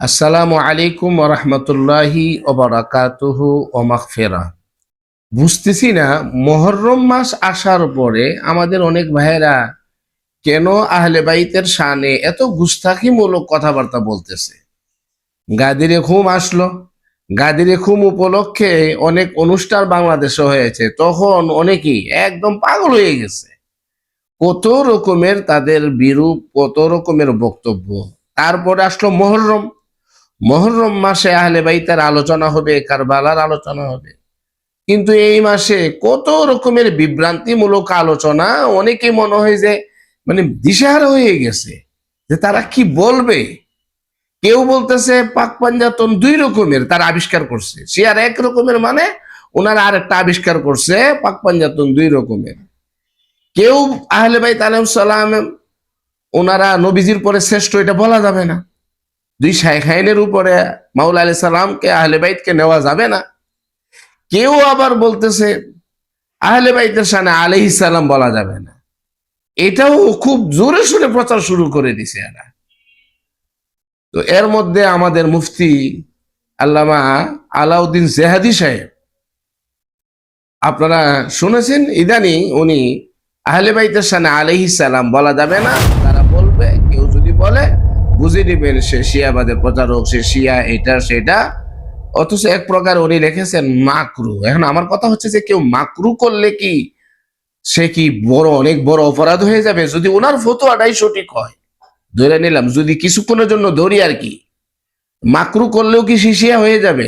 আসসালামু আলাইকুম ওয়া রাহমাতুল্লাহি ওয়া বারাকাতুহু ওয়া মাগফিরাহ। বুঝতেছি না, মুহররম মাস আসার পরে আমাদের অনেক ভাইয়েরা কেন আহলে বাইতের শানে এত গুস্তাখিমূলক কথাবার্তা বলতেছে। গাদিরে খুম আসলো, গাদিরে খুম উপলক্ষে অনেক অনুষ্ঠান বাংলাদেশে হয়েছে, তখন অনেকেই একদম পাগল হয়ে গেছে। কত রকমের তাদের বিরূপ, কত রকমের বক্তব্য। তারপরে আসলো মুহররম, মুহররম মাসে আহলে বাইতের আলোচনা হবে, কারবালার আলোচনা হবে। কিন্তু এই মাসে কত রকমের বিভ্রান্তিমূলক আলোচনা, অনেকে মনে হয় যে দিশেহারা হয়ে গেছে যে তারা কি বলবে। কেউ বলতেছে পাক পাঞ্জাতন দুই রকমের তারা আবিষ্কার করছে, সে আর এক রকমের, মানে ওনারা আর একটা আবিষ্কার করছে পাক পাঞ্জাতন দুই রকমের। কেউ আহলে বাইত আলাইহিস সালাম ওনারা নবীজির পরে শ্রেষ্ঠ, এটা বলা যাবে না। দুই শাইখাইনের উপরে মাওলা আলাইহিস সালামকে আহলে বাইতকে নেওয়া যাবে না। কেউ আবার বলতেছে আহলে বাইতের শানে আলাইহিস সালাম বলা যাবে না। এটাও খুব জোরে সোরে প্রচার শুরু করে দিছে এরা। তো এর মধ্যে আমাদের মুফতি আল্লামা আলাউদ্দিন জেহাদি সাহেব, আপনারা শুনেছেন ইদানি উনি আহলে বাইতের শানে আলাইহিস সালাম বলা যাবে না, তারা বলবে, কেউ যদি বলে বুঝে নিবেন সে শিয়াবাদের প্রচারক, সে শিয়া, এটা সেটা। অথচ এক প্রকার উনি লিখেছেন মাকরু। এখন আমার কথা হচ্ছে যে কেউ মাকরু করলে কি সে কি বড়, অনেক বড় অপরাধ হয়ে যাবে? যদি ওনার ফতোয়াটাই সঠিক হয়, ধরে নিলাম, যদি কিছুক্ষণের জন্য ধরি আর কি, মাকরু করলেও কি সে শিয়া হয়ে যাবে?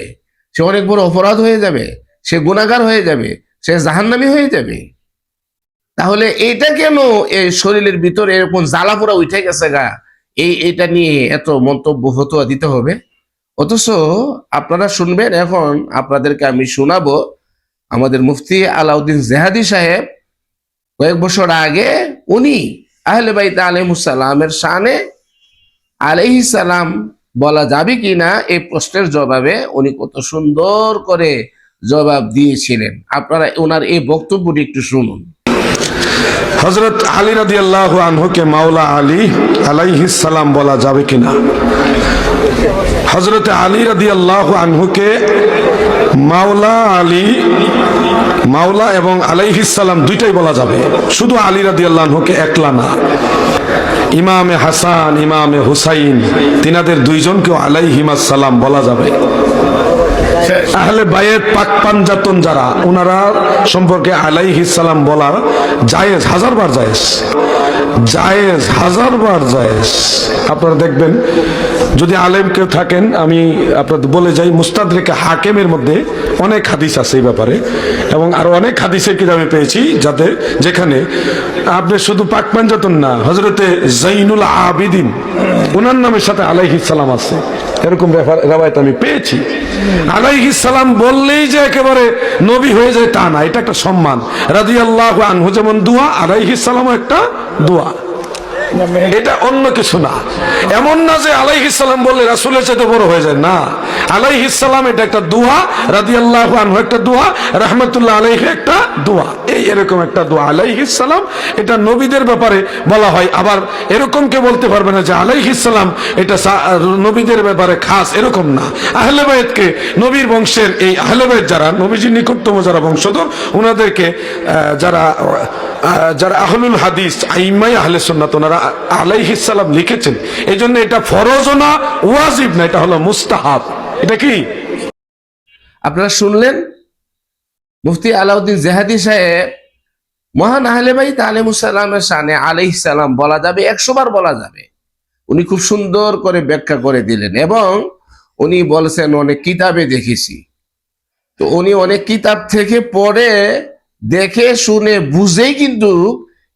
সে অনেক বড় অপরাধ হয়ে যাবে, সে গুনাহগার হয়ে যাবে, সে জাহান্নামী হয়ে যাবে। তাহলে এটা কেন এই শরীরের ভিতরে এরকম জ্বালাপোড়া উঠে গেছে গা, এটা নিয়ে এত মন্তব্য ফতোয়া দিতে হবে? অথচ আপনারা শুনবেন, এখন আপনাদেরকে আমি শোনাবো আমাদের মুফতি আলাউদ্দিন জেহাদি সাহেব কয়েক বছর আগে উনি আহলে বাইত আলাইহিস সালামের শানে আলাইহিস সালাম বলা যাবে কিনা এই প্রশ্নের জবাবে উনি কত সুন্দর করে জবাব দিয়েছিলেন। আপনারা ওনার এই বক্তব্যটি একটু শুনুন। হযরত আলী রাদিয়াল্লাহু আনহুকে মাওলা আলী আলাইহিস সালাম বলা যাবে কিনা? হযরত আলী রাদিয়াল্লাহু আনহুকে মাওলা আলী, মাওলা এবং আলাইহিস সালাম দুইটাই বলা যাবে, শুধু আলী রাদিয়াল্লাহু আনহুকে একলা না। ইমামে হাসান, ইমামে হুসাইন, তিনাদের দুইজনকেও আলাইহিমাস সালাম বলা যাবে। আহলে বায়েত পাক পাঞ্জাতন যারা, ওনারা সম্পর্কে আলাইহিস সালাম বলা জায়েজ, হাজারবার জায়েজ, জায়েজ, হাজারবার জায়েজ। আপনারা দেখবেন, যদি আলেম কেউ থাকেন, আমি আপনাদের বলে যাই, মুস্তাদরিকে হাকিমের মধ্যে অনেক হাদিস আছে এই ব্যাপারে, এবং আরো অনেক হাদিসের কিতাব আমি পেয়েছি যাতে, যেখানে আপনি শুধু পাক পাঞ্জাতন না, হযরতে জাইনুল আবিদিন ওনার নামের সাথে আলাইহিস সালাম আছে, এরকম রওয়ায়াত আমি পেয়েছি। আলাইহিস সালাম বললেই যে একেবারে নবী হয়ে যায় তা না, এটা একটা সম্মান। রাদিয়াল্লাহু আনহু যেমন দোয়া, আলাইহিস সালামও একটা দোয়া, এটা অন্য কিছু না। এমন না যে আলাইহিস সালাম বললে রাসূলের চাইতে বড় হয়ে যায়, না। আলাইহিস সালাম এটা একটা দোয়া, রাদিয়াল্লাহু আনহু একটা দোয়া, রাহমাতুল্লাহ আলাইহি একটা দোয়া, এই এরকম একটা দোয়া আলাইহিস সালাম। এটা নবীদের ব্যাপারে বলা হয়। আবার এরকম কে বলতে পারবে না যে আলাইহিস সালাম এটা নবীদের ব্যাপারে খাস, এরকম না। আহলে বাইতকে, নবীর বংশের এই আহলে বাইত যারা, নবীজির নিকটতম যারা বংশধর, ওনাদেরকে যারা যারা আহলুল হাদিস, আইম্মাই আহলে সুন্নাত, ওনারা আলাইহিস সালাম লিখেছেন। এই জন্য এটা ফরজ না, ওয়াজিব না, এটা হলো মুস্তাহাব। এটা কি আপনারা শুনলেন, মুফতি আলাউদ্দিন জেহাদি সাহেব মহান আহলে বাইত আলাইহিস সালামের শানে আলাইহিস সালাম বলা যাবে, 100 বার বলা যাবে। উনি খুব সুন্দর করে ব্যাখ্যা করে দিলেন, এবং উনি বলছেন অনেক কিতাবে দেখেছি। তো উনি অনেক কিতাব থেকে পড়ে, দেখে শুনে বুঝেই কিন্তু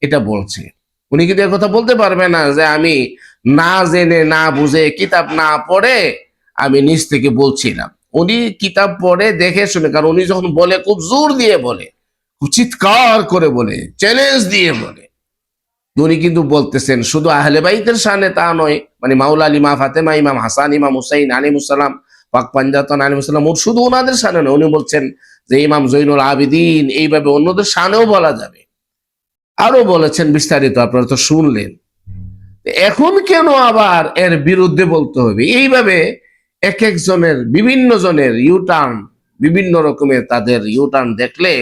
এটা বলছে। উনি কিন্তু এর কথা বলতে পারবে না যে আমি না জেনে না বুঝে কিতাব না পড়ে আমি নিজ থেকে বলছিলাম। উনি কিতাব পড়ে দেখে শুনে, কারণ উনি যখন বলে খুব জোর দিয়ে বলে, খুব চিৎকার করে বলে, চ্যালেঞ্জ দিয়ে বলে। উনি কিন্তু বলতেছেন শুধু আহলে বাইতের শানে তা নয়, মাওলা আলী, মা ফাতেমা, ইমাম হাসান, ইমাম হুসাইন আলাইহিস সালাম, পাক পাঞ্জাতন আলাইহিস সালাম, ওর শুধু ওনাদের শানে নয়। উনি বলছেন যে ইমাম জৈনুল আবিদিন, এইভাবে অন্যদের শানেও বলা যাবে। আরো বলেছেন বিস্তারিত, আপনারা তো শুনলেন। এখন কেন আবার এর বিরুদ্ধে বলতে হবে? এইভাবে এক একজনের বিভিন্ন জনের ইউটার্ন, বিভিন্ন রকমের তাদের ইউটার্ন দেখলে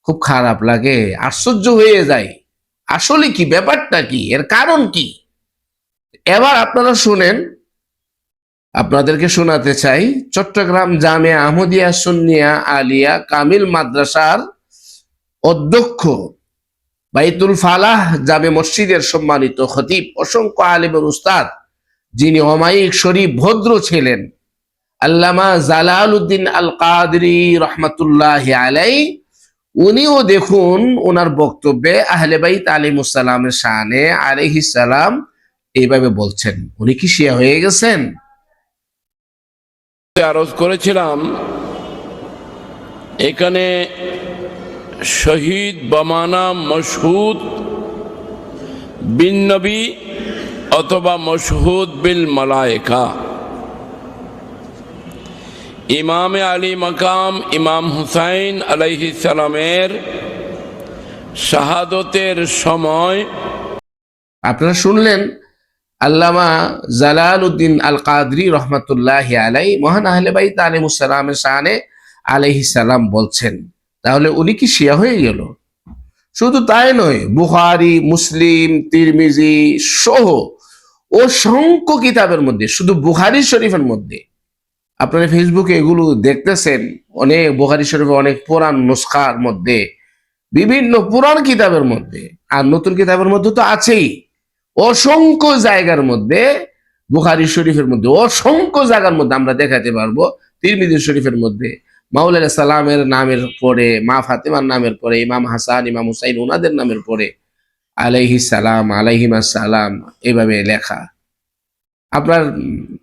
খুব খারাপ লাগে, আশ্চর্য হয়ে যায়। আসলে কি ব্যাপারটা, কি এর কারণ কি? এবার আপনারা শুনেন, আপনাদেরকে শোনাতে চাই চট্টগ্রাম জামিয়া আহমদিয়া সুন্নিয়া আলিয়া কামিল মাদ্রাসার অধ্যক্ষ, বাইতুল ফালাহ জামে মসজিদের সম্মানিত খতিব, অসংখ্য আলেমের উস্তাদ, যিনি অমায়িক শরীফ ভদ্র ছিলেন, আল্লামা জালালউদ্দিন আল কাদরি রহমাতুল্লাহ আলাই, উনিও দেখুন ওনার বক্তব্যে আহলে বাইত আলাইহিস সালামের শানে আলাইহিস সালাম এইভাবে বলছেন। উনি কি শিয়া হয়ে গেছেন? আরজ করেছিলাম এখানে শহীদ বমানা মশহুদ বিন নবী অথবা মশহুদ বিল মালায়েকা, ইমাম আলী মাকাম ইমাম হুসাইন আলাইহিস সালামের শাহাদতের সময় আপনারা শুনলেন আল্লামা জালালউদ্দিন আল কাদরি রহমাতুল্লাহ আলাই মহান আহলে বাইত আলাইহিস সালামের শানে আলাইহিস সালাম বলছেন। তাহলে উনি কি শিয়া হয়ে গেল? শুধু তাই নয়, বুখারী, মুসলিম, তিরমিজি সহ অসংখ্য কিতাবের মধ্যে, শুধু বুখারী শরীফের মধ্যে, আপনারা ফেসবুকে এগুলো দেখতেছেন, অনেক বুখারী শরীফের অনেক পুরান নুসখার মধ্যে, বিভিন্ন পুরান কিতাবের মধ্যে, আর নতুন কিতাবের মধ্যে তো আছেই, অসংখ্য জায়গার মধ্যে, বুখারী শরীফের মধ্যে অসংখ্য জায়গার মধ্যে আমরা দেখাতে পারবো, তিরমিজি শরীফের মধ্যে মাওলা আলাইহিস সালামের নামের পরে, মা ফাতেমার নামের পরে, ইমাম হাসান ইমাম হুসাইন ওনাদের নামের পরে আলাইহিস সালাম আলাইহিমাস সালাম এভাবে লেখা। আপনার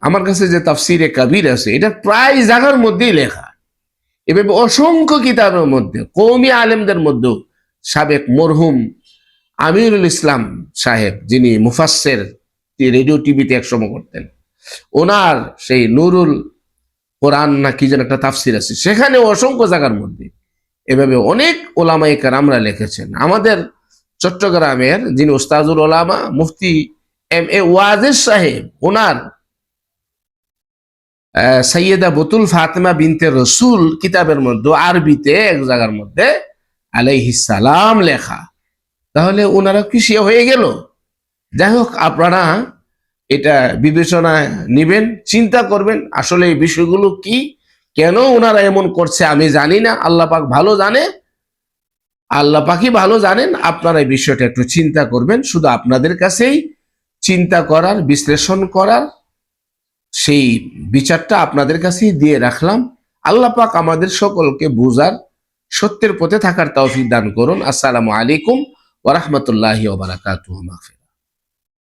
আমার কাছে যে তাফসিরে কাবির আছে, এটা প্রায় জায়গার মধ্যেই লেখা। এভাবে অসংখ্য কিতাবের মধ্যে, কওমি আলেমদের মধ্যেও, সাবেক মরহুম আমিরুল ইসলাম সাহেব, যিনি মুফাসসির রেডিও টিভিতে একসময় করতেন, ওনার সেই নুরুল কোরআন না কি যেন একটা তাফসির আছে, সেখানে অসংখ্য জায়গার মধ্যে এভাবে অনেক ওলামায়ে কেরামরা লিখেছেন। আমাদের চট্টগ্রামের যিনি উস্তাজুল ওলামা মুফতি এম এ ওয়াজেদ সাহেব, ওনার সৈয়দা বতুল ফাতেমা বিনতে রসুল কিতাবের মধ্যে আরবিতে এক জায়গার মধ্যে আলাইহিস সালাম লেখা। তাহলে ওনারা কি শিয়া হয়ে গেল? যাই হোক, আপনারা এটা বিবেচনায় নিবেন, চিন্তা করবেন আসলে এই বিষয়গুলো কি, কেন ওনারা এমন করছে আমি জানি না, আল্লাহ পাক ভালো জানে, আল্লাহ পাকই ভালো জানেন। আপনারা এই বিষয়টা একটু চিন্তা করবেন, শুধু আপনাদের কাছেই চিন্তা করার, বিশ্লেষণ করার সেই বিচারটা আপনাদের কাছেই দিয়ে রাখলাম। আল্লাহ পাক আমাদের সকলকে বুঝার, সত্যের পথে থাকার তৌফিক দান করুন। আসসালামু আলাইকুম ওয়া রাহমাতুল্লাহি ওয়া বারাকাতুহু।